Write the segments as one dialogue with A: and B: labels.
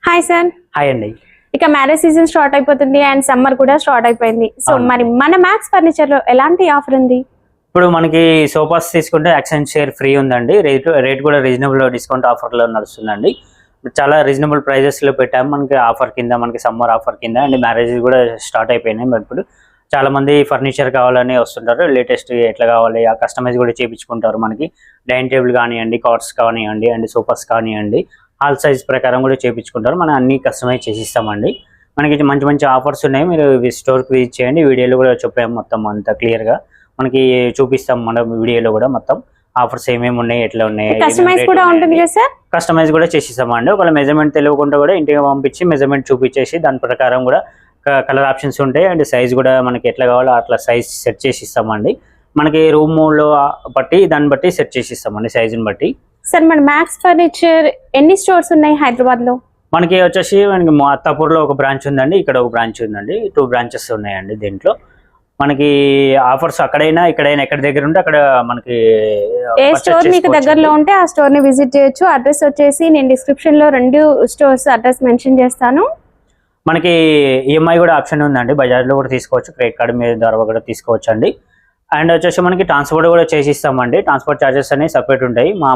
A: Hi sir.
B: Hi అండి.
A: ఇక marriage season start అయిపోతుంది అండ్ సమ్మర్ కూడా స్టార్ట్ అయిపోయింది. సో మరి మన మ్యాక్స్ ఫర్నిచర్ లో ఎలాంటి ఆఫర్ ఉంది?
B: ఇప్పుడు మనకి సోఫాస్ తీసుకుంటే ఎక్స్చేంజ్ షేర్ ఫ్రీ ఉందండి. రేట్ కూడా రీజనబుల్ డిస్కౌంట్ ఆఫర్ లో నడుస్తుందండి. చాలా రీజనబుల్ ప్రైజెస్ లో పెట్టాము మనకి ఆఫర్ కింద, మనకి సమ్మర్ ఆఫర్ కింద. అండ్ మ్యారేజ్ కూడా స్టార్ట్ అయిపోయినాయి. మరి ఇప్పుడు చాలా మంది ఫర్నిచర్ కావాలని వస్తుంటారు. లేటెస్ట్ ఎట్లా కావాలి ఆ కస్టమైజ్ కూడా చేయించుకుంటారు. మనకి డైనింగ్ టేబుల్ కానివ్వండి, కార్డ్స్ కానివ్వండి, అండ్ సోఫాస్ కానివ్వండి, హాల్ సైజ్ ప్రకారం కూడా చేయించుకుంటారు. మనం అన్ని కస్టమైజ్ చేసిస్తామండి. మనకి మంచి మంచి ఆఫర్స్ ఉన్నాయి. మీరు స్టోర్కి విజిట్ చేయండి. వీడియోలో కూడా చెప్పాము మొత్తం అంతా క్లియర్గా మనకి చూపిస్తాం. మన వీడియోలో కూడా మొత్తం ఆఫర్స్ ఏమేమి ఉన్నాయి, ఎట్లా ఉన్నాయి,
A: కస్టమైజ్ కూడా ఉంటుంది కదా సార్?
B: కస్టమైజ్ కూడా చేసిస్తామండి. ఒకవేళ మెజర్మెంట్ తెలియకుండా కూడా ఇంటికి పంపించి మెజర్మెంట్ చూపించేసి దాని ప్రకారం కూడా కలర్ ఆప్షన్స్ ఉంటాయి. అండ్ సైజ్ కూడా మనకి ఎట్లా కావాలో అట్లా సైజ్ సెట్ చేసి ఇస్తామండి. మనకి రూమ్లో బట్టి దాన్ని బట్టి సెట్ చేసి ఇస్తామండి సైజుని బట్టి.
A: సార్ మన మ్యాక్స్ ఫర్నిచర్ ఎన్ని స్టోర్స్ ఉన్నాయి హైదరాబాద్ లో?
B: మనకి వచ్చేసి మనకి అత్తాపూర్లో ఒక బ్రాంచ్ ఉందండి, ఇక్కడ ఒక బ్రాంచ్ ఉందండి. 2 బ్రాంచెస్ ఉన్నాయండి. దీంట్లో మనకి ఆఫర్స్ అక్కడైనా ఇక్కడైనా ఎక్కడ దగ్గర ఉంటే అక్కడ మనకి
A: ఏ స్టోర్ మీకు దగ్గరలో ఉంటే ఆ స్టోర్ ని విజిట్ చేయొచ్చు. అడ్రస్ వచ్చేసి నేను డిస్క్రిప్షన్ లో 2 స్టోర్స్ అడ్రస్ మెన్షన్ చేస్తాను.
B: మనకి ఈఎంఐ కూడా ఆప్షన్ ఉందండి. బజాజ్ లో కూడా తీసుకోవచ్చు, క్రెడిట్ కార్డు మీద ద్వారా కూడా తీసుకోవచ్చు అండి. అండ్ వచ్చేసి మనకి ట్రాన్స్పోర్ట్ కూడా చేసి ఇస్తామండి. ట్రాన్స్పోర్ట్ ఛార్జెస్ అనేవి సపరేట్ ఉంటాయి. మా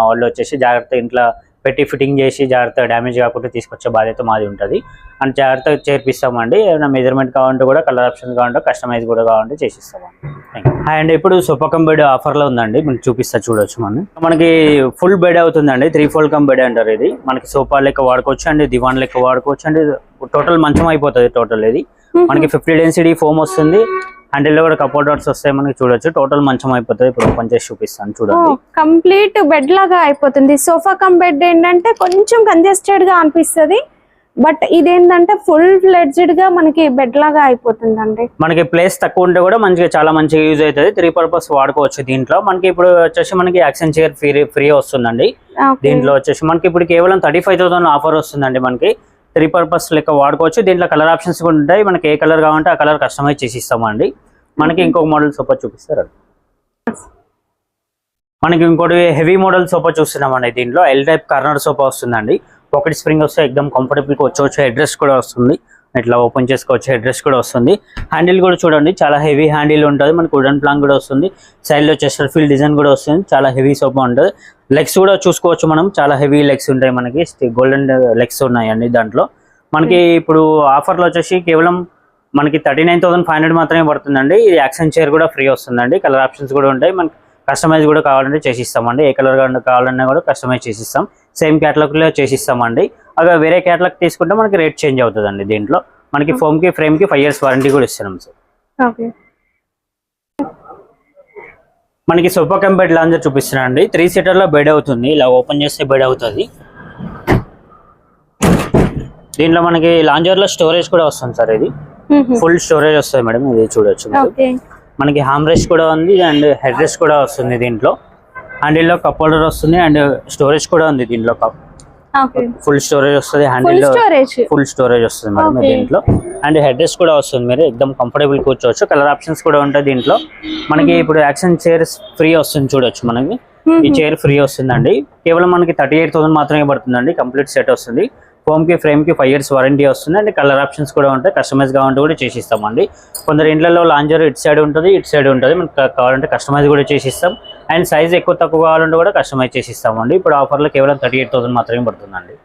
B: వాళ్ళు వచ్చేసి జాగ్రత్త ఇంట్లో పెట్టి ఫిట్టింగ్ చేసి జాగ్రత్త డ్యామేజ్ కాకుండా తీసుకొచ్చే బాధ్యత మాది ఉంటుంది. అండ్ జాగ్రత్తగా చేర్పిస్తామండి. ఏమైనా మెజర్మెంట్ కావాలంటే కూడా కలర్ ఆప్షన్ కావాలంటే కస్టమైజ్ కూడా కావాలంటే చేసిస్తామండి. అండ్ ఇప్పుడు సోఫా కమ్ బెడ్ ఆఫర్లో ఉందండి. మీకు చూపిస్తా చూడొచ్చు. మనకి ఫుల్ బెడ్ అవుతుందండి. 3 fold కమ్ బెడ్ అంటారు. ఇది మనకి సోఫా లెక్క వాడుకోవచ్చు అండి, దివాన్ లెక్క వాడుకోవచ్చు అండి. టోటల్ మంచం అయిపోతుంది. టోటల్ ఇది మనకి 50 డెన్సిటీ ఫోమ్ వస్తుంది. హ్యాండిల్ లో కూడా కప్బోర్డ్ డాట్స్ వస్తాయి. మనకి చూడొచ్చు. టోటల్ మంచం అయిపోతుంది. ఇప్పుడు ఓపెన్ చేసి చూపిస్తాను చూడండి.
A: కంప్లీట్ బెడ్ లాగా అయిపోతుంది. సోఫా కమ్ బెడ్ ఏంటంటే కొంచెం కంజెస్టెడ్ గా అనిపిస్తుంది, బట్ ఇదేంటంటే ఫుల్ ఫ్లెడ్జ్డ్ గా మనకి బెడ్ లాగా అయిపోతుంది అండి.
B: మనకి ప్లేస్ తక్కువ ఉంటే కూడా మంచిగా చాలా మంచిగా యూజ్ అవుతుంది. 3 purpose వాడుకోవచ్చు. దీంట్లో మనకి ఇప్పుడు వచ్చేసి మనకి యాక్షన్ చైర్ ఫ్రీ వస్తుందండి. దీంట్లో వచ్చేసి మనకి ఇప్పుడు కేవలం 35,000 ఆఫర్ వస్తుందండి. మనకి 3 purpose లెక్క వాడుకోవచ్చు. దీంట్లో కలర్ ఆప్షన్స్ కూడా ఉంటాయి. మనకి ఏ కలర్ కావాలంటే ఆ కలర్ కస్టమైజ్ చేసి ఇస్తామండి. మనకి ఇంకొక మోడల్ సోఫా చూపిస్తారు. మనకి ఇంకోటి హెవీ మోడల్ సోఫా చూస్తున్నామండి. దీంట్లో ఎల్ టైప్ కార్నర్ సోఫా వస్తుందండి. పాకెట్ స్ప్రింగ్ వస్తే ఎక్దమ్ కంఫర్టబుల్గా వచ్చి హెడ్ రెస్ట్ కూడా వస్తుంది. ఇట్లా ఓపెన్ చేసుకోవచ్చు. హెడ్ రెస్ట్ కూడా వస్తుంది. హ్యాండిల్ కూడా చూడండి చాలా హెవీ హ్యాండిల్ ఉంటుంది. మనకి వుడెన్ ప్లాంక్ కూడా వస్తుంది. సైడ్లో చెస్టర్ ఫీల్ డిజైన్ కూడా వస్తుంది. చాలా హెవీ సోఫా ఉంటుంది. లెగ్స్ కూడా చూసుకోవచ్చు. మనం చాలా హెవీ లెగ్స్ ఉంటాయి. మనకి గోల్డెన్ లెగ్స్ ఉన్నాయండి. దాంట్లో మనకి ఇప్పుడు ఆఫర్లో వచ్చేసి కేవలం మనకి 39,500 మాత్రమే పడుతుందండి. ఇది యాక్షన్ చైర్ కూడా ఫ్రీ వస్తుందండి. కలర్ ఆప్షన్స్ కూడా ఉంటాయి. మనకి కస్టమైజ్ కూడా కావాలంటే చేసిస్తామండి. ఏ కలర్ కావాలన్నా కూడా కస్టమైజ్ చేసిస్తాం. సేమ్ క్యాటలాగ్లో చేసిస్తామండి. అవి వేరే క్యాటలాగ్ తీసుకుంటే మనకి రేట్ చేంజ్ అవుతుందండి. దీంట్లో మనకి ఫోమ్కి ఫ్రేమ్కి 5 years వారంటీ కూడా ఇస్తున్నాం సార్. మనకి సోఫా కమ్ బెడ్ లాంజర్ చూపిస్తున్నాను అండి. 3 seater బెడ్ అవుతుంది. ఇలా ఓపెన్ చేస్తే బెడ్ అవుతుంది. దీంట్లో మనకి లాంజర్ లో స్టోరేజ్ కూడా వస్తుంది సార్. ఇది ఫుల్ స్టోరేజ్ వస్తుంది మేడం. ఇది చూడొచ్చు. మనకి హామ్ రెస్ట్ కూడా ఉంది అండ్ హెడ్ రెస్ట్ కూడా వస్తుంది. దీంట్లో హ్యాండిల్ లో కప్ హోల్డర్ వస్తుంది అండ్ స్టోరేజ్ కూడా ఉంది. దీంట్లో ఫుల్ స్టోరేజ్ వస్తుంది. హ్యాండిల్ లో ఫుల్ స్టోరేజ్ వస్తుంది మేడం దీంట్లో. అండ్ హెడ్ రెస్ట్ కూడా వస్తుంది. మీరు ఎక్దమ్ కంఫర్టబుల్ కూర్చోవచ్చు. కలర్ ఆప్షన్స్ కూడా ఉంటాయి. దీంట్లో మనకి ఇప్పుడు యాక్షన్ చైర్ ఫ్రీ వస్తుంది. చూడొచ్చు. మనకి ఈ చైర్ ఫ్రీ వస్తుందండి. కేవలం మనకి 38,000 మాత్రమే పడుతుందండి. కంప్లీట్ సెట్ వస్తుంది. ఫోమ్ కి ఫ్రేమ్ కి 5 years వారంటీ వస్తుంది. అండ్ కలర్ ఆప్షన్స్ కూడా ఉంటాయి. కస్టమైజ్ కావాలంటే కూడా చేసిస్తామండి. కొందరు ఇంట్లో లాంజర్ ఇటు సైడ్ ఉంటుంది, ఇటు సైడ్ ఉంటుంది. మనకు కావాలంటే కస్టమైజ్ కూడా చేసిస్తాం. అండ్ సైజ్ ఎక్కువ తక్కువ కావాలంటే కూడా కస్టమైజ్ చేసిస్తామండి. ఇప్పుడు ఆఫర్లో కేవలం 38,000 మాత్రమే పడుతుందండి.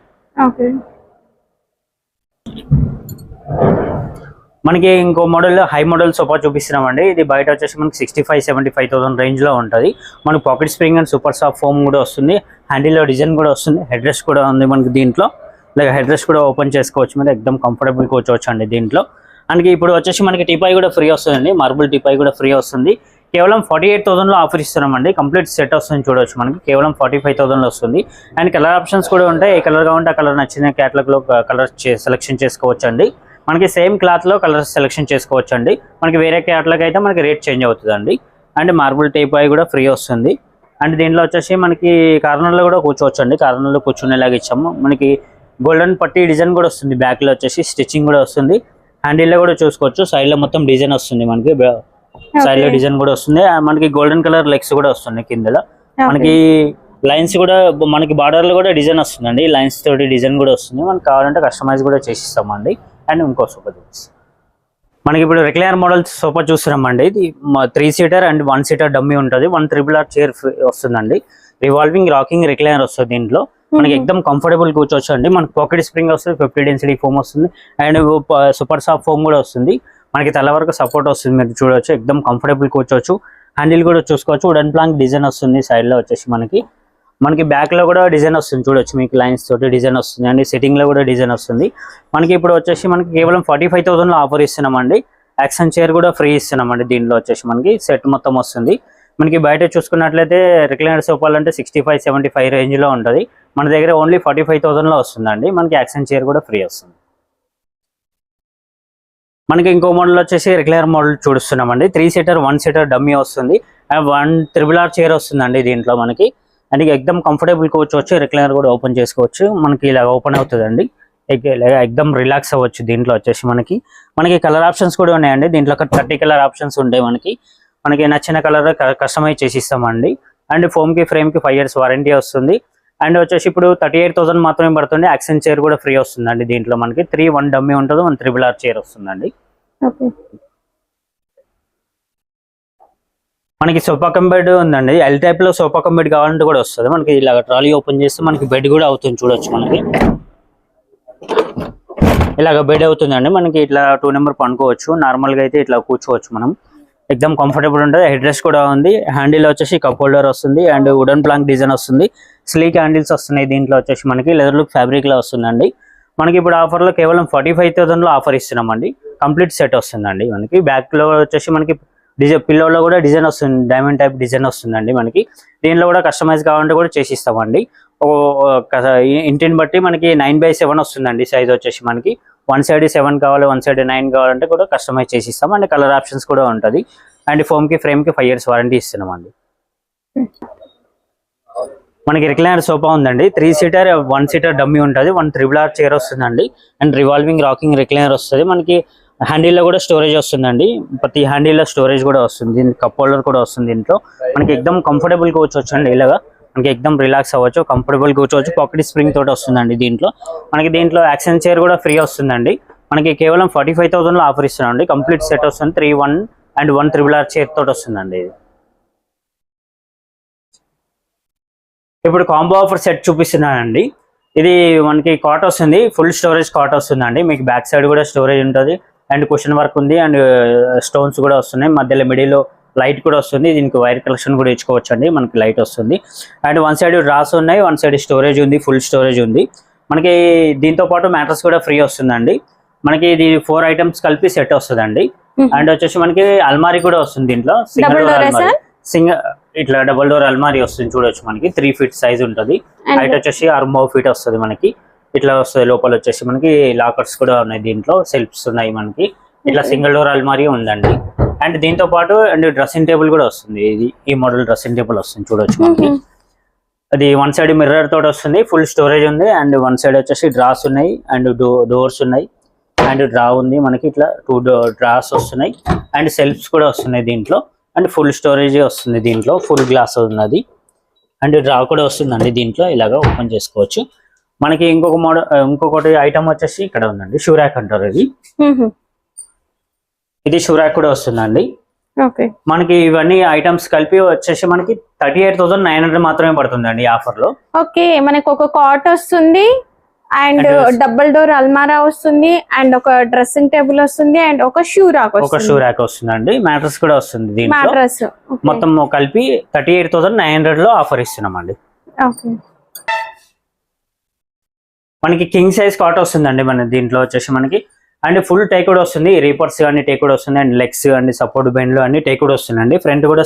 B: మనకి ఇంకో మోడల్ హై మోడల్ సోఫా చూపిస్తున్నామండి. ఇది బయట వచ్చేసి మనకి 65,000-75,000 రేంజ్ లో ఉంటుంది. మనకి pocket spring and super soft foam కూడా వస్తుంది. హ్యాండిల్ లో డిజైన్ కూడా వస్తుంది. హెడ్ రెస్ట్ కూడా ఉంది మనకి. దీంట్లో లైక్ హెడ్ రెస్ట్ కూడా ఓపెన్ చేసుకోవచ్చు. మీరు ఎక్దమ్ కంఫర్టబుల్ కూర్చోవచ్చు అండి. దీంట్లో మనకి ఇప్పుడు వచ్చేసి మనకి టీపాయ్ కూడా ఫ్రీ వస్తుందండి. మార్బుల్ టీపాయ్ కూడా ఫ్రీ వస్తుంది. కేవలం 48,000 ఆఫర్ ఇస్తున్నామండి. కంప్లీట్ సెట్ వస్తుంది. చూడవచ్చు. మనకి కేవలం 45,000 వస్తుంది. అండ్ కలర్ ఆప్షన్స్ కూడా ఉంటాయి. ఏ కలర్ కావాలంటే ఆ కలర్ నచ్చిన క్యాటలాగ్ లో కలర్ సెలెక్షన్ చేసుకోవచ్చు అండి. మనకి సేమ్ క్లాత్ లో కలర్ సెలెక్షన్ చేసుకోవచ్చు అండి. మనకి వేరే క్యాటలాగ్ అయితే మనకి రేట్ చేంజ్ అవుతుందండి. అండ్ మార్బుల్ టీపాయ్ కూడా ఫ్రీ వస్తుంది. అండ్ దీంట్లో వచ్చేసి మనకి కార్నర్ లో కూడా కూర్చోవచ్చు అండి. కార్నర్ లో కూర్చునేలాగా ఇచ్చాము. మనకి గోల్డెన్ పట్టి డిజైన్ కూడా వస్తుంది. బ్యాక్ లో వచ్చేసి స్టిచ్చింగ్ కూడా వస్తుంది. హ్యాండిల్ లో కూడా చూసుకోవచ్చు. సైడ్ లో మొత్తం డిజైన్ వస్తుంది. మనకి సైడ్ లో డిజైన్ కూడా వస్తుంది. మనకి గోల్డెన్ కలర్ లెగ్స్ కూడా వస్తుంది కిందలో. మనకి లైన్స్ కూడా మనకి బార్డర్లో కూడా డిజైన్ వస్తుందండి, లైన్స్ తోటి డిజైన్ కూడా వస్తుంది. మనకి కావాలంటే కస్టమైజ్ కూడా చేసిస్తామండి. అండ్ ఇంకో సోఫా చూపిస్తాం. మనకి ఇప్పుడు రెక్లైనర్ మోడల్ సోఫా చూస్తున్నామండి. ఇది 3 సీటర్ అండ్ 1 సీటర్ డమ్మీ ఉంటుంది. 1 RRR చైర్ వస్తుందండి. రివాల్వింగ్ రాకింగ్ రిక్లైనర్ వస్తుంది దీంట్లో. మనకి ఎక్దమ్ కంఫర్టబుల్ కూర్చోవచ్చు అండి. మనకి పాకెట్ స్ప్రింగ్ వస్తుంది, 50 డెన్సిటీ ఫోమ్ వస్తుంది అండ్ సూపర్ సాఫ్ట్ ఫోమ్ కూడా వస్తుంది. మనకి తల వరకు సపోర్ట్ వస్తుంది, మీరు చూడవచ్చు. ఎక్దమ్ కంఫర్టబుల్ కూర్చోవచ్చు. హ్యాండిల్ కూడా చూసుకోవచ్చు. వుడెన్ ప్లాంక్ డిజైన్ వస్తుంది సైడ్ లో వచ్చేసి మనకి బ్యాక్ లో కూడా డిజైన్ వస్తుంది చూడొచ్చు. మీకు లైన్స్ తోటి డిజైన్ వస్తుంది అండి. సెట్టింగ్ లో కూడా డిజైన్ వస్తుంది. మనకి ఇప్పుడు వచ్చేసి మనకి కేవలం 45,000 లో ఆఫర్ ఇస్తున్నామండి. యాక్షన్ చైర్ కూడా ఫ్రీ ఇస్తున్నామండి. దీంట్లో వచ్చేసి మనకి సెట్ మొత్తం వస్తుంది. మనకి బయట చూసుకున్నట్లయితే రిక్లైనర్ సోఫాలు అంటే 65-75 రేంజ్ లో ఉంటుంది. మన దగ్గర ఓన్లీ 45,000 లో వస్తుందండి. మనకి యాక్షన్ చైర్ కూడా ఫ్రీ వస్తుంది. మనకి ఇంకో మోడల్ వచ్చేసి రెగ్యులర్ మోడల్ చూస్తున్నామండి. 3 సీటర్ 1 సీటర్ డమ్మీ వస్తుంది. 1 RRR చైర్ వస్తుందండి దీంట్లో మనకి. అండ్ ఎక్దమ్ కంఫర్టబుల్ కూర్చోవచ్చు. రెగ్యులర్ కూడా ఓపెన్ చేసుకోవచ్చు. మనకి ఇలా ఓపెన్ అవుతుందండి. ఎక్దమ్ రిలాక్స్ అవ్వచ్చు. దీంట్లో వచ్చేసి మనకి కలర్ ఆప్షన్స్ కూడా ఉన్నాయండి. దీంట్లో ఒక 30 కలర్ ఆప్షన్స్ ఉంటాయి. మనకి నచ్చిన కలర్ కస్టమైజ్ చేసి ఇస్తామండి. అండ్ ఫోమ్ కి ఫ్రేమ్ కి 5 years వారంటీ వస్తుంది. అండ్ వచ్చేసి ఇప్పుడు 38,000 మాత్రమే పడుతుంది. యాక్షన్ చైర్ కూడా ఫ్రీ వస్తుందండి. దీంట్లో మనకి 1 డమ్మీ ఉంటుంది, 1 RRR చైర్ వస్తుందండి. మనకి సోఫా కమ్ బెడ్ ఉందండి. ఎల్ టైప్ లో సోఫా కమ్ బెడ్ కావాలంటే కూడా వస్తుంది. మనకి ఇలా ట్రాలీ ఓపెన్ చేస్తే మనకి బెడ్ కూడా అవుతుంది చూడొచ్చు. మనకి ఇలాగ బెడ్ అవుతుందండి. మనకి ఇట్లా 2 నెంబర్ పనుకోవచ్చు. నార్మల్ గా అయితే ఇట్లా కూర్చోవచ్చు మనం. ఎక్దమ్ కంఫర్టబుల్ ఉంటుంది. హెడ్ రెస్ట్ కూడా ఉంది. హ్యాండిల్ వచ్చేసి కప్ హోల్డర్ వస్తుంది అండ్ వుడెన్ ప్లాంక్ డిజైన్ వస్తుంది. స్లీక్ హ్యాండిల్స్ వస్తున్నాయి. దీంట్లో వచ్చేసి మనకి లెదర్ లుక్ ఫ్యాబ్రిక్ లో వస్తుందండి. మనకి ఇప్పుడు ఆఫర్ లో కేవలం 45,000 లో ఆఫర్ ఇస్తున్నామండి. కంప్లీట్ సెట్ వస్తుందండి. మనకి బ్యాక్ లో వచ్చేసి మనకి డిజైన్ పిల్లోలో కూడా డిజైన్ వస్తుంది. డైమండ్ టైప్ డిజైన్ వస్తుందండి. మనకి దీనిలో కూడా కస్టమైజ్ కావాలంటే కూడా చేసి ఇస్తామండి. ఇంటిని బట్టి మనకి 9/7 వస్తుందండి సైజ్ వచ్చేసి. మనకి 1 side 7 కావాలి, 1 side 9 కావాలంటే కూడా కస్టమైజ్ చేసి ఇస్తాం. అండ్ కలర్ ఆప్షన్స్ కూడా ఉంటుంది. అండ్ ఫోమ్ కి ఫ్రేమ్ కి 5 years వారంటీ ఇస్తున్నామండి. మనకి రిక్లైనర్ సోఫా ఉందండి. 3 సీటర్ 1 సీటర్ డమ్మీ ఉంటుంది. 1 RRR చైర్ వస్తుందండి. అండ్ రివాల్వింగ్ రాకింగ్ రిక్లైనర్ వస్తుంది. మనకి హ్యాండిల్లో కూడా స్టోరేజ్ వస్తుందండి. ప్రతి హ్యాండిల్లో స్టోరేజ్ కూడా వస్తుంది. దీనికి కప్ హోల్డర్ కూడా వస్తుంది. దీంట్లో మనకి ఎక్దమ్ కంఫర్టబుల్ కూర్చోవచ్చు అండి. ఇలాగా మనకి ఎక్దమ్ రిలాక్స్ అవ్వచ్చు, కంఫర్టబుల్ కూర్చోవచ్చు. పాకెట్ స్ప్రింగ్ తోటి వస్తుందండి. దీంట్లో యాక్షన్ చైర్ కూడా ఫ్రీ వస్తుందండి. మనకి కేవలం 45,000 లో ఆఫర్ ఇస్తున్నామండి. కంప్లీట్ సెట్ వస్తుంది. 3 1 అండ్ 1 RRR చైర్ తోటి వస్తుందండి. ఇది ఇప్పుడు కాంబో ఆఫర్ సెట్ చూపిస్తున్నానండి. ఇది మనకి కాట్ వస్తుంది. ఫుల్ స్టోరేజ్ కాట్ వస్తుందండి. మీకు బ్యాక్ సైడ్ కూడా స్టోరేజ్ ఉంటుంది. అండ్ క్వశ్చన్ వర్క్ ఉంది. అండ్ స్టోన్స్ కూడా వస్తున్నాయి. మధ్యలో మిడిల్లో లైట్ కూడా వస్తుంది. దీనికి వైర్ కలెక్షన్ కూడా ఇచ్చుకోవచ్చు అండి. మనకి లైట్ వస్తుంది. అండ్ 1 side డ్రాస్ ఉన్నాయి, 1 side స్టోరేజ్ ఉంది, ఫుల్ స్టోరేజ్ ఉంది. మనకి దీంతో పాటు మ్యాట్రస్ కూడా ఫ్రీ వస్తుందండి. మనకి ఇది 4 items కలిపి సెట్ వస్తుందండి. అండ్ వచ్చేసి మనకి అల్మారీ కూడా వస్తుంది. దీంట్లో ఇట్లా డబుల్ డోర్ అల్మారీ వస్తుంది చూడొచ్చు. మనకి 3 feet సైజ్ ఉంటుంది. హైట్ వచ్చేసి 6 feet వస్తుంది. మనకి ఇట్లా వస్తుంది. లోపల వచ్చేసి మనకి లాకర్స్ కూడా ఉన్నాయి. దీంట్లో సెల్ఫ్స్ ఉన్నాయి. మనకి ఇట్లా సింగిల్ డోర్ అల్మారీ ఉందండి. అండ్ దీంతో పాటు అండ్ డ్రెస్సింగ్ టేబుల్ కూడా వస్తుంది. ఈ మోడల్ డ్రెస్సింగ్ టేబుల్ వస్తుంది చూడొచ్చు. మనకి అది 1 side మిర్రర్ తోటి వస్తుంది. ఫుల్ స్టోరేజ్ ఉంది. అండ్ 1 side వచ్చేసి డ్రాస్ ఉన్నాయి అండ్ డోర్స్ ఉన్నాయి అండ్ డ్రా ఉంది. మనకి ఇట్లా 2 డ్రాస్ వస్తున్నాయి అండ్ సెల్ఫ్స్ కూడా వస్తున్నాయి దీంట్లో. అండ్ ఫుల్ స్టోరేజ్ వస్తుంది. దీంట్లో ఫుల్ గ్లాస్ ఉన్నది అండ్ డ్రా కూడా వస్తుందండి. దీంట్లో ఇలాగా ఓపెన్ చేసుకోవచ్చు. మనకి ఇంకొకటి ఐటమ్ వచ్చేసి ఇక్కడ ఉందండి. షూ ర్యాక్ అంటారు. ఇది షూ ర్యాక్ కూడా వస్తుందండి. మనకి ఇవన్నీ ఐటమ్స్ కలిపి వచ్చేసి మనకి 38,900 మాత్రమే పడుతుందండి ఈ ఆఫర్ లో.
A: ఓకే, మనకి ఒక కాట్ వస్తుంది అండ్ డబుల్ డోర్ అల్మారా వస్తుంది అండ్ ఒక డ్రెస్సింగ్ టేబుల్ వస్తుంది అండ్ ఒక షూ ర్యాక్
B: వస్తుందండి. మ్యాట్రస్ కూడా వస్తుంది. దీంట్లో మొత్తం కలిపి 38,900 లో ఆఫర్ ఇస్తున్నామండి. మనకి కింగ్ సైజ్ కాట్ వస్తుందండి. మన దీంట్లో వచ్చేసి మనకి అండ్ ఫుల్ టేక్వుడ్ వస్తుంది. రీపర్స్ కానీ టేక్వుడ్ వస్తుంది అండ్ లెగ్స్ అండ్ సపోర్ట్ బెండ్లు అన్ని టేక్వుడ్ వస్తుందండి. ఫ్రంట్ కూడా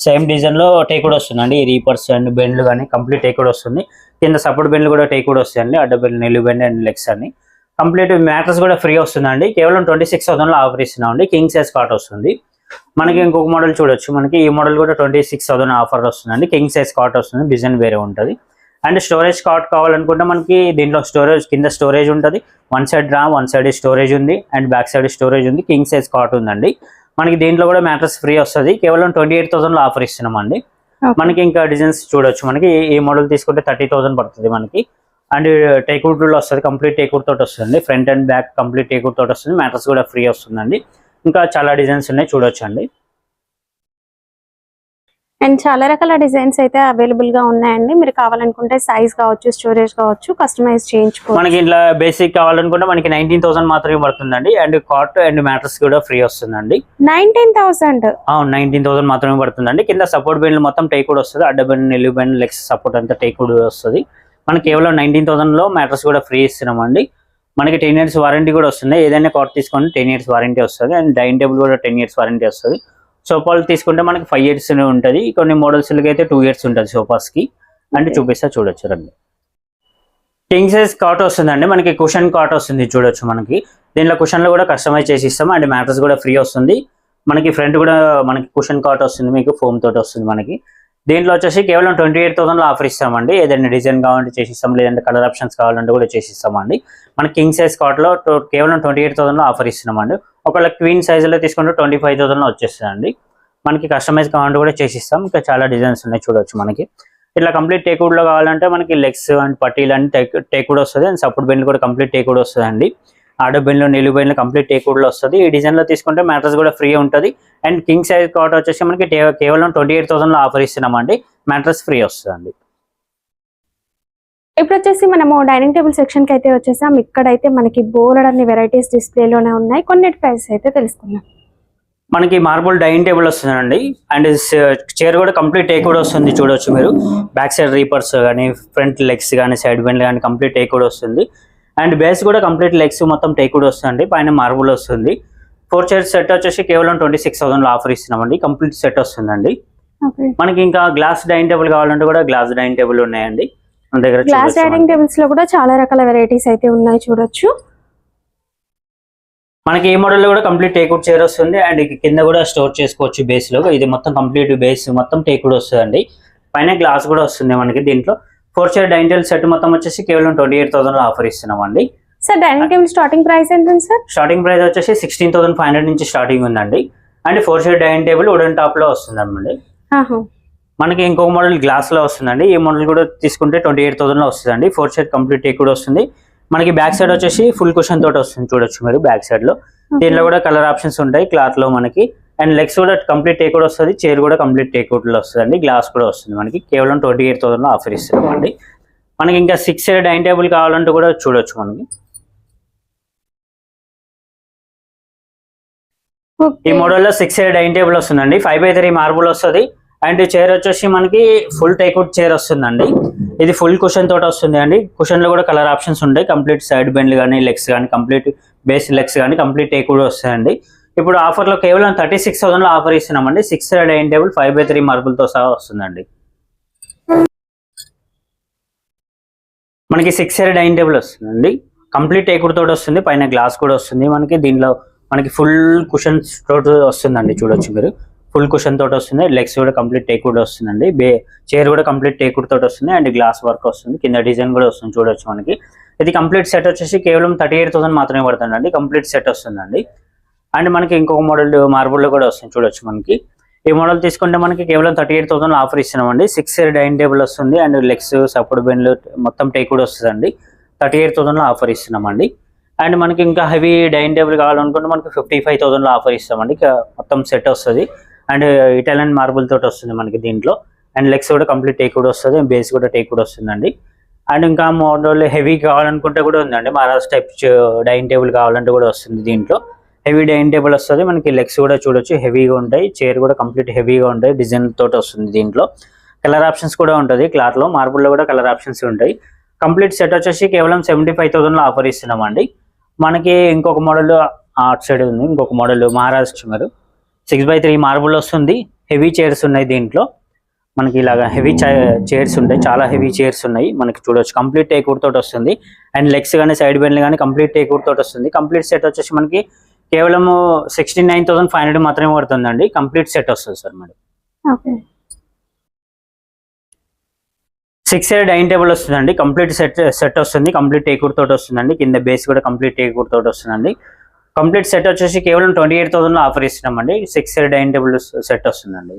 B: సేమ్ డిజైన్ లో టేక్వుడ్ వస్తుందండి. ఈ రీపర్స్ అండ్ బెండ్లు కానీ కంప్లీట్ టేక్వుడ్ వస్తుంది. కింద సపోర్ట్ బెండ్లు కూడా టేక్వుడ్ వస్తాయండి. అడ్డ బెండ్, నిలువు బెండ్ అండ్ లెగ్స్ అన్ని కంప్లీట్. మ్యాట్రస్ కూడా ఫ్రీ వస్తుందండి. కేవలం 26,000 లో ఆఫర్ ఇస్తున్నామండి. కింగ్ సైజ్ కాట్ వస్తుంది. మనకి ఇంకొక మోడల్ చూడొచ్చు. మనకి ఈ మోడల్ కూడా 26,000 ఆఫర్ వస్తుందండి. కింగ్ సైజ్ కాట్ వస్తుంది. డిజైన్ వేరే ఉంటుంది. అండ్ స్టోరేజ్ కాట్ కావాలనుకుంటే మనకి దీంట్లో స్టోరేజ్ కింద స్టోరేజ్ ఉంటుంది. 1 side రా 1 side స్టోరేజ్ ఉంది అండ్ బ్యాక్ సైడ్ స్టోరేజ్ ఉంది. కింగ్ సైజ్ కాట్ ఉందండి. మనకి దీంట్లో కూడా మ్యాట్రస్ ఫ్రీ వస్తుంది. కేవలం 28,000 లో ఆఫర్ ఇస్తున్నామండి. మనకి ఇంకా డిజైన్స్ చూడొచ్చు. మనకి ఈ మోడల్ తీసుకుంటే 30,000 పడుతుంది మనకి. అండ్ టేక్వుడ్ లో వస్తుంది, కంప్లీట్ టేక్వుడ్ తోటి వస్తుంది. Front and back complete teakwood తోటి వస్తుంది. మ్యాటర్స్ కూడా ఫ్రీ వస్తుందండి. ఇంకా చాలా డిజైన్స్ ఉన్నాయి చూడొచ్చు అండి.
A: అండ్ చాలా రకాల డిజైన్స్ అయితే అవైలబుల్ గా ఉన్నాయండి. మీరు కావాలనుకుంటే సైజ్ కావచ్చు, స్టోరేజ్ కావచ్చు, కస్టమైజ్ చేయించుకోవచ్చు.
B: మనకి ఇట్లా బేసిక్ కావాలనుకుంటే మనకి 19,000 మాత్రమే పడుతుందండి. అండ్ కాట్ అండ్ మ్యాటర్స్ కూడా ఫ్రీ వస్తుందండి.
A: 19,000?
B: 19,000 మాత్రమే పడుతుందండి. కింద సపోర్ట్ బెండ్ మొత్తం టేక్వుడ్ వస్తుంది. అడ్డ బెండ్, నిలువు బెండ్, లెగ్స్ సపోర్ట్ అంతా టేక్వుడ్ వస్తుంది. మనకి కేవలం 19,000 లో మ్యాటర్స్ కూడా ఫ్రీ ఇస్తున్నామండి. మనకి 10 years వారంటీ కూడా వస్తుంది. ఏదైనా కాట్ తీసుకుంటే 10 years వారంటీ వస్తుంది. అండ్ డైనింగ్ టేబుల్ కూడా 10 years వారంటీ వస్తుంది. సోఫాలు తీసుకుంటే మనకి 5 years ఉంటుంది. కొన్ని మోడల్స్ అయితే 2 years ఉంటుంది సోఫాస్ కి. అంటే చూపిస్తా చూడొచ్చు రండి. కింగ్ సైజ్ కాట్ వస్తుందండి. మనకి కుషన్ కాట్ వస్తుంది చూడొచ్చు. మనకి దీనిలో కుషన్ లో కూడా కస్టమైజ్ చేసి ఇస్తాం. అండ్ మ్యాటర్స్ కూడా ఫ్రీ వస్తుంది. మనకి ఫ్రంట్ కూడా మనకి కుషన్ కాట్ వస్తుంది, మీకు ఫోమ్ తోటి వస్తుంది. మనకి దీంట్లో వచ్చేసి కేవలం 28,000 లో ఆఫర్ ఇస్తామండి. ఏదైనా డిజైన్ కావాలంటే చేసిస్తాం, లేదంటే కలర్ ఆప్షన్స్ కావాలంటే కూడా చేసిస్తామండి. మనకి కింగ్ సైజ్ కాట్ లో కేవలం 28,000 లో ఆఫర్ ఇస్తున్నామండి. ఒకవేళ క్వీన్ సైజ్ లో తీసుకుంటే 25,000 లో వచ్చేస్తుందండి. మనకి కస్టమైజ్ కావాలంటే కూడా చేసిస్తాం. ఇంకా చాలా డిజైన్స్ ఉన్నాయి చూడొచ్చు. మనకి ఇట్లా కంప్లీట్ టేక్వుడ్ లో కావాలంటే మనకి లెగ్స్ అండ్ పట్టీలు అన్ని టేక్వుడ్ వస్తుంది. అండ్ సపోర్ట్ బెండ్ కూడా కంప్లీట్ టేక్వుడ్ వస్తుందండి. ఆడ బెండ్లు, నిలువు బెండ్లు కంప్లీట్ టేక్వుడ్ లో వస్తుంది. ఈ డిజైన్ లో తీసుకుంటే మ్యాటర్స్ కూడా ఫ్రీ ఉంటుంది. అండ్ కింగ్ సైజ్ కాట్ వచ్చేసి మనకి కేవలం 28,000 లో ఆఫర్ ఇస్తున్నామండి. మ్యాటర్స్ ఫ్రీ వస్తుందండి.
A: ఇప్పుడు వచ్చేసి మనము డైనింగ్ టేబుల్ సెక్షన్ కి అయితే వచ్చేసాం. ఇక్కడైతే మనకి బోలెడ్ అన్ని వెరైటీస్ డిస్ప్లేలోనే ఉన్నాయి. కొన్నిటి ప్రైస్ అయితే తెలుసుకుందాం.
B: మనకి మార్బుల్ డైనింగ్ టేబుల్ వస్తుందండి. అండ్ చైర్ కూడా కంప్లీట్ టేక్వుడ్ వస్తుంది చూడొచ్చు మీరు. బ్యాక్ సైడ్ రీపర్స్ కానీ, ఫ్రంట్ లెగ్స్ కానీ, సైడ్ బెండ్ కానీ కంప్లీట్ టేక్వుడ్ వస్తుంది. అండ్ బేస్ కూడా కంప్లీట్ లెగ్స్ మొత్తం టేక్వుడ్ వస్తుంది. పైన మార్బుల్ వస్తుంది. 4 chairs సెట్ వచ్చేసి కేవలం 26,000 లో ఆఫర్ ఇస్తున్నామండి. కంప్లీట్ సెట్ వస్తుందండి. మనకి ఇంకా గ్లాస్ డైనింగ్ టేబుల్ కావాలంటే కూడా గ్లాస్ డైనింగ్ టేబుల్ ఉన్నాయండి మన దగ్గర.
A: గ్లాస్ డైనింగ్ టేబుల్స్ లో కూడా చాలా రకాల వెరైటీస్ అయితే ఉన్నాయి చూడొచ్చు.
B: మనకి ఈ మోడల్ లో కూడా కంప్లీట్ టేక్వుడ్ చైర్ వస్తుంది. అండ్ కింద కూడా స్టోర్ చేసుకోవచ్చు బేస్ లో. ఇది మొత్తం కంప్లీట్ బేస్ మొత్తం టేక్వుడ్ వస్తుందండి. పైన గ్లాస్ కూడా వస్తుంది మనకి. దీంట్లో 4 chair డైనింగ్ టేబుల్ సెట్ మొత్తం వచ్చేసి కేవలం 28,000 లో ఆఫర్ ఇస్తున్నామండి.
A: Sir dining table starting price ఎంత సార్?
B: స్టార్టింగ్ ప్రైస్ వచ్చేసి 16,500 నుంచి స్టార్టింగ్ ఉందండి. And 4 chair dining table wooden top లో వస్తుందండి. మనకి ఇంకొక మోడల్ గ్లాస్ లో వస్తుందండి. ఈ మోడల్ కూడా తీసుకుంటే 28,000 లో వస్తుందండి. 4 chair కంప్లీట్ టేక్వుడ్ వస్తుంది. మనకి బ్యాక్ సైడ్ వచ్చేసి ఫుల్ కుషన్ తోటి వస్తుంది చూడొచ్చు మీరు బ్యాక్ సైడ్ లో. దీనిలో కూడా కలర్ ఆప్షన్స్ ఉంటాయి క్లాత్ లో మనకి. అండ్ లెగ్స్ కూడా కంప్లీట్ టేక్వుడ్ వస్తుంది. చైర్ కూడా కంప్లీట్ టేక్వుడ్ లో వస్తుందండి. గ్లాస్ కూడా వస్తుంది మనకి. కేవలం 28,000 లో ఆఫర్ ఇస్తున్నామండి. మనకి ఇంకా 6 chair డైనింగ్ టేబుల్ కావాలంటే కూడా చూడొచ్చు. మనకి ఈ మోడల్ లో 6 chair డైనింగ్ టేబుల్ వస్తుందండి. 5x3 మార్బుల్ వస్తుంది. అండ్ చైర్ వచ్చేసి మనకి ఫుల్ టేక్వుడ్ చైర్ వస్తుందండి. ఇది ఫుల్ కుషన్ తోటి వస్తుంది అండి. కుషన్ లో కూడా కలర్ ఆప్షన్స్ ఉంటాయి. కంప్లీట్ సైడ్ బెండ్లు కానీ, లెగ్స్ కానీ, కంప్లీట్ బేస్ లెగ్స్ కానీ కంప్లీట్ టేక్వుడ్ వస్తాయండి. ఇప్పుడు ఆఫర్ లో కేవలం 36,000 లో ఆఫర్ ఇస్తున్నామండి. 6 chair dining table 5x3 marble తో సహా వస్తుందండి. మనకి 6 chair డైనింగ్ టేబుల్ వస్తుందండి. కంప్లీట్ టేక్వుడ్ తోటి వస్తుంది. పైన గ్లాస్ కూడా వస్తుంది మనకి. దీనిలో మనకి ఫుల్ కుషన్స్ తోటి వస్తుందండి చూడొచ్చు మీరు. ఫుల్ కుషన్ తోటి వస్తుంది. లెగ్స్ కూడా కంప్లీట్ టేక్వుడ్ వస్తుందండి. చైర్ కూడా కంప్లీట్ టేక్వుడ్ తోటి వస్తుంది. అండ్ గ్లాస్ వర్క్ వస్తుంది. కింద డిజైన్ కూడా వస్తుంది చూడొచ్చు మనకి. ఇది కంప్లీట్ సెట్ వచ్చేసి కేవలం 38,000 మాత్రమే పడుతుందండి. కంప్లీట్ సెట్ వస్తుందండి. అండ్ మనకి ఇంకొక మోడల్ మార్బుల్ లో కూడా వస్తుంది చూడొచ్చు మనకి. ఈ మోడల్ తీసుకుంటే మనకి కేవలం 38,000 ఆఫర్ ఇస్తున్నామండి. 6 chair డైనింగ్ టేబుల్ వస్తుంది. అండ్ లెగ్స్ సపోర్ట్ బెండ్లు మొత్తం టేక్వుడ్ వస్తుందండి. 38,000 లో ఆఫర్ ఇస్తున్నామండి. అండ్ మనకి ఇంకా హెవీ డైనింగ్ టేబుల్ కావాలనుకుంటే మనకి 55,000 లో ఆఫర్ ఇస్తామండి. మొత్తం సెట్ వస్తుంది. అండ్ ఇటాలియన్ మార్బుల్ తోటి వస్తుంది మనకి దీంట్లో. అండ్ లెగ్స్ కూడా కంప్లీట్ టేక్వుడ్ వస్తుంది. బేస్ కూడా టేక్వుడ్ వస్తుందండి. అండ్ ఇంకా మోడల్ హెవీ కావాలనుకుంటే కూడా ఉందండి. మహారాజ్ టైప్ డైనింగ్ టేబుల్ కావాలంటే కూడా వస్తుంది. దీంట్లో హెవీ డైనింగ్ టేబుల్ వస్తుంది మనకి. లెగ్స్ కూడా చూడొచ్చు హెవీగా ఉంటాయి. చైర్ కూడా కంప్లీట్ హెవీగా ఉంటాయి. డిజైన్ తోటి వస్తుంది. దీంట్లో కలర్ ఆప్షన్స్ కూడా ఉంటుంది. క్లాత్ లో మార్బుల్ లో కూడా కలర్ ఆప్షన్స్ ఉంటాయి. కంప్లీట్ సెట్ వచ్చేసి కేవలం 75,000 లో ఆఫర్ ఇస్తున్నామండి. మనకి ఇంకొక మోడల్ అటు సైడ్ ఉంది. ఇంకొక మోడల్ మహారాష్ట్ర మరి 6x3 మార్బుల్ వస్తుంది. హెవీ చైర్స్ ఉన్నాయి దీంట్లో. మనకి ఇలాగా హెవీ చైర్స్ ఉంటాయి. చాలా హెవీ చైర్స్ ఉన్నాయి మనకి చూడొచ్చు. కంప్లీట్ టేక్వుడ్ తోటి వస్తుంది. అండ్ లెగ్స్ కానీ, సైడ్ బెండ్లు కానీ కంప్లీట్ టేక్వుడ్ తోటి వస్తుంది. కంప్లీట్ సెట్ వచ్చేసి మనకి కేవలం 69,500 మాత్రమే పడుతుందండి. కంప్లీట్ సెట్ వస్తుంది సార్ మరి. 6 chair డైనింగ్ టేబుల్ వస్తుందండి. కంప్లీట్ సెట్ వస్తుంది. కంప్లీట్ టేక్వుడ్ తోటి వస్తుందండి. కింద బేస్ కూడా కంప్లీట్ టేక్వుడ్ తోటి వస్తుందండి. కంప్లీట్ సెట్ వచ్చేసి కేవలం 28,000 లో ఆఫర్ ఇస్తున్నామండి. 6 chair డైనింగ్ టేబుల్ సెట్ వస్తుందండి.